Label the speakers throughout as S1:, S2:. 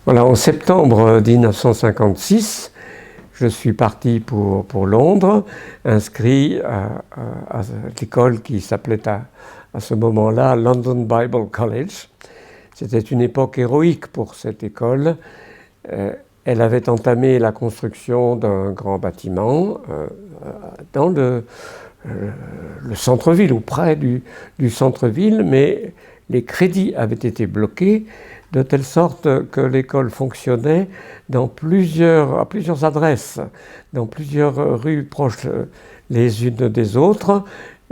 S1: Voilà, en septembre 1956, je suis parti pour Londres, inscrit à l'école qui s'appelait à ce moment-là London Bible College. C'était une époque héroïque pour cette école. Elle avait entamé la construction d'un grand bâtiment dans le centre-ville, ou près du centre-ville, mais les crédits avaient été bloqués de telle sorte que l'école fonctionnait à plusieurs adresses, dans plusieurs rues proches les unes des autres.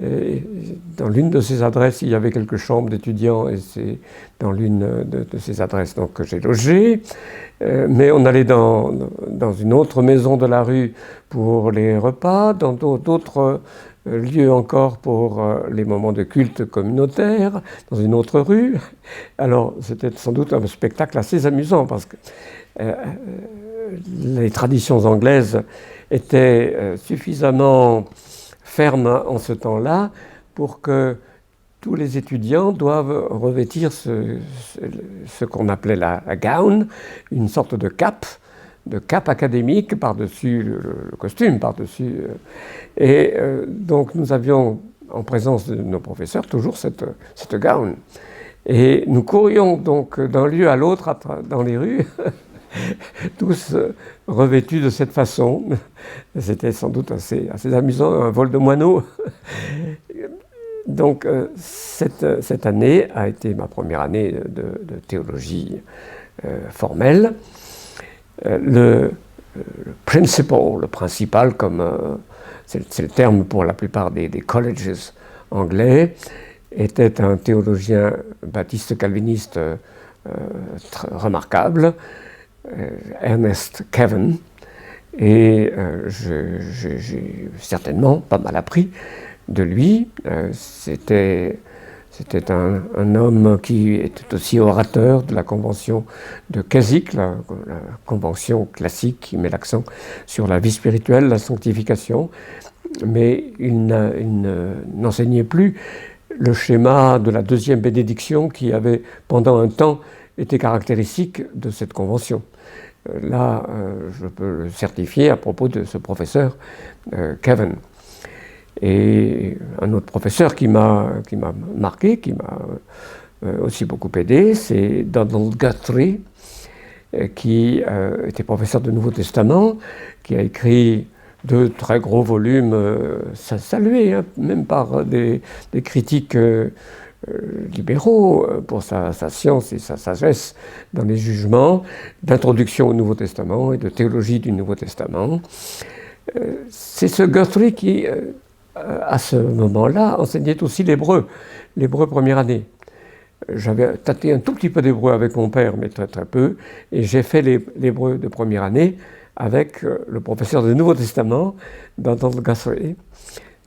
S1: Et dans l'une de ces adresses, il y avait quelques chambres d'étudiants, et c'est dans l'une de ces adresses donc, que j'ai logé. Mais on allait dans une autre maison de la rue pour les repas, dans d'autres lieu encore pour les moments de culte communautaire, dans une autre rue. Alors, c'était sans doute un spectacle assez amusant parce que les traditions anglaises étaient suffisamment fermes en ce temps-là pour que tous les étudiants doivent revêtir ce qu'on appelait la gown, une sorte de cape académique par-dessus le costume, par-dessus. Et donc nous avions, en présence de nos professeurs, toujours cette gown. Et nous courions donc d'un lieu à l'autre dans les rues, tous revêtus de cette façon. C'était sans doute assez amusant, un vol de moineaux. Donc cette année a été ma première année de théologie formelle. Le principal, comme c'est le terme pour la plupart des colleges anglais, était un théologien baptiste calviniste remarquable, Ernest Kavan, et j'ai certainement pas mal appris de lui. C'était un homme qui était aussi orateur de la convention de Keswick, la convention classique qui met l'accent sur la vie spirituelle, la sanctification, mais il n'enseignait plus le schéma de la deuxième bénédiction qui avait pendant un temps été caractéristique de cette convention. Là, je peux le certifier à propos de ce professeur Kavan. Et un autre professeur qui m'a marqué, qui m'a aussi beaucoup aidé, c'est Donald Guthrie, qui était professeur de Nouveau Testament, qui a écrit 2 très gros volumes salués, hein, même par des critiques libéraux pour sa science et sa sagesse dans les jugements, d'introduction au Nouveau Testament et de théologie du Nouveau Testament. C'est ce Guthrie qui, à ce moment-là, enseignait aussi l'hébreu première année. J'avais tâté un tout petit peu d'hébreu avec mon père, mais très très peu, et j'ai fait l'hébreu de première année avec le professeur du Nouveau Testament, Donald Guthrie.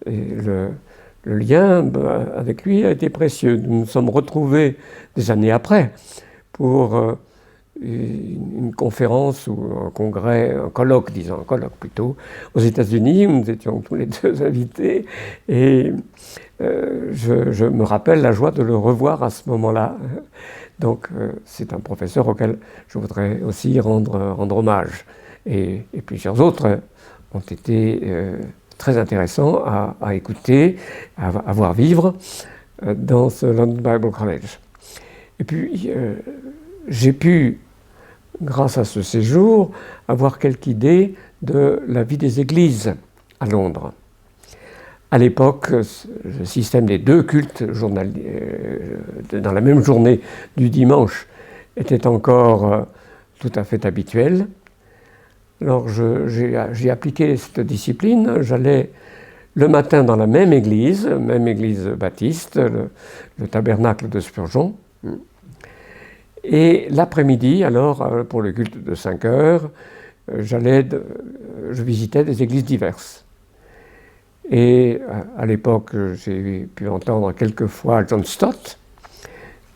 S1: Et le lien avec lui a été précieux. Nous nous sommes retrouvés des années après pour une conférence ou un congrès, un colloque plutôt, aux États-Unis, où nous étions tous les deux invités, et je me rappelle la joie de le revoir à ce moment-là. Donc c'est un professeur auquel je voudrais aussi rendre hommage. Et plusieurs autres ont été très intéressants à écouter, à voir vivre dans ce London Bible College. Et puis j'ai pu, grâce à ce séjour, avoir quelques idées de la vie des églises à Londres. À l'époque, le système des 2 cultes dans la même journée du dimanche était encore tout à fait habituel. Alors j'ai appliqué cette discipline. J'allais le matin dans la même église baptiste, le tabernacle de Spurgeon. Et l'après-midi, alors, pour le culte de 5 heures, je visitais des églises diverses. Et à l'époque, j'ai pu entendre quelquefois John Stott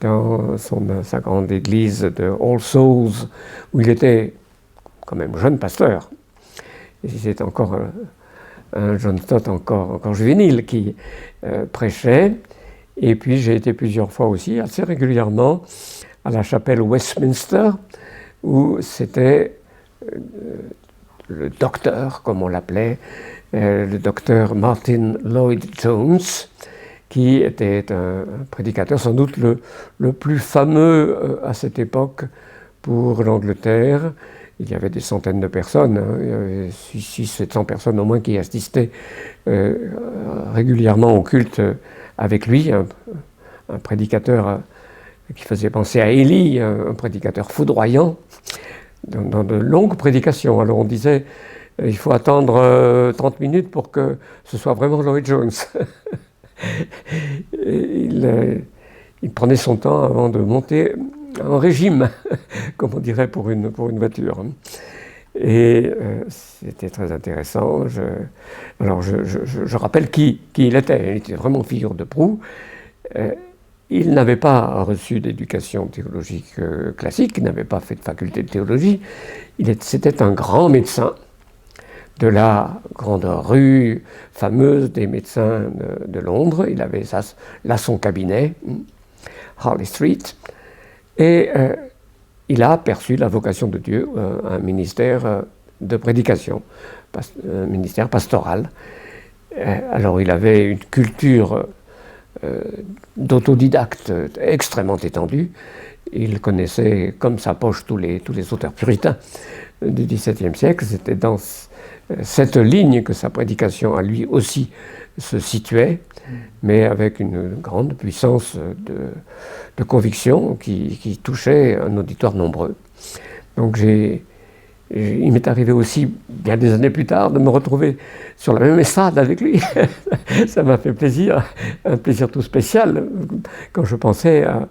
S1: dans sa grande église de All Souls, où il était quand même jeune pasteur. Et c'est encore un John Stott encore juvénile qui prêchait. Et puis j'ai été plusieurs fois aussi, assez régulièrement, à la chapelle Westminster, où c'était le docteur, comme on l'appelait, le docteur Martin Lloyd-Jones, qui était un prédicateur sans doute le plus fameux à cette époque pour l'Angleterre. Il y avait des centaines de personnes, hein, il y avait 600-700 personnes au moins qui assistaient régulièrement au culte avec lui, un prédicateur qui faisait penser à Élie, un prédicateur foudroyant, dans de longues prédications. Alors on disait, il faut attendre 30 minutes pour que ce soit vraiment Lloyd Jones. il prenait son temps avant de monter en régime, comme on dirait pour une voiture. Et c'était très intéressant. Je rappelle qui il était. Il était vraiment figure de proue. Il n'avait pas reçu d'éducation théologique classique, il n'avait pas fait de faculté de théologie. C'était un grand médecin de la grande rue fameuse des médecins de Londres. Il avait là son cabinet, Harley Street, et il a perçu la vocation de Dieu, un ministère de prédication, un ministère pastoral. Alors il avait une culture d'autodidacte extrêmement étendue. Il connaissait comme sa poche tous les auteurs puritains du XVIIe siècle. C'était dans cette ligne que sa prédication à lui aussi se situait, mais avec une grande puissance de conviction qui touchait un auditoire nombreux. Donc il m'est arrivé aussi, bien des années plus tard, de me retrouver sur la même estrade avec lui. Ça m'a fait plaisir, un plaisir tout spécial, quand je pensais à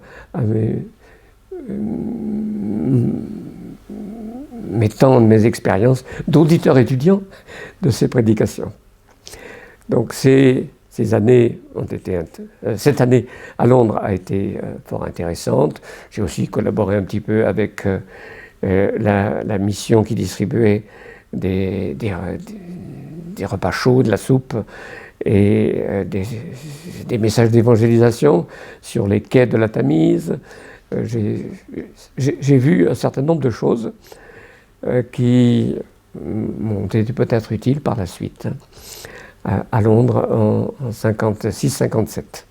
S1: mes temps, mes expériences d'auditeur étudiant de ces prédications. Donc ces années ont été... cette année à Londres a été fort intéressante. J'ai aussi collaboré un petit peu avec la mission qui distribuait des repas chauds, de la soupe et des messages d'évangélisation sur les quais de la Tamise. J'ai vu un certain nombre de choses qui m'ont été peut-être utiles par la suite à Londres en 56-57.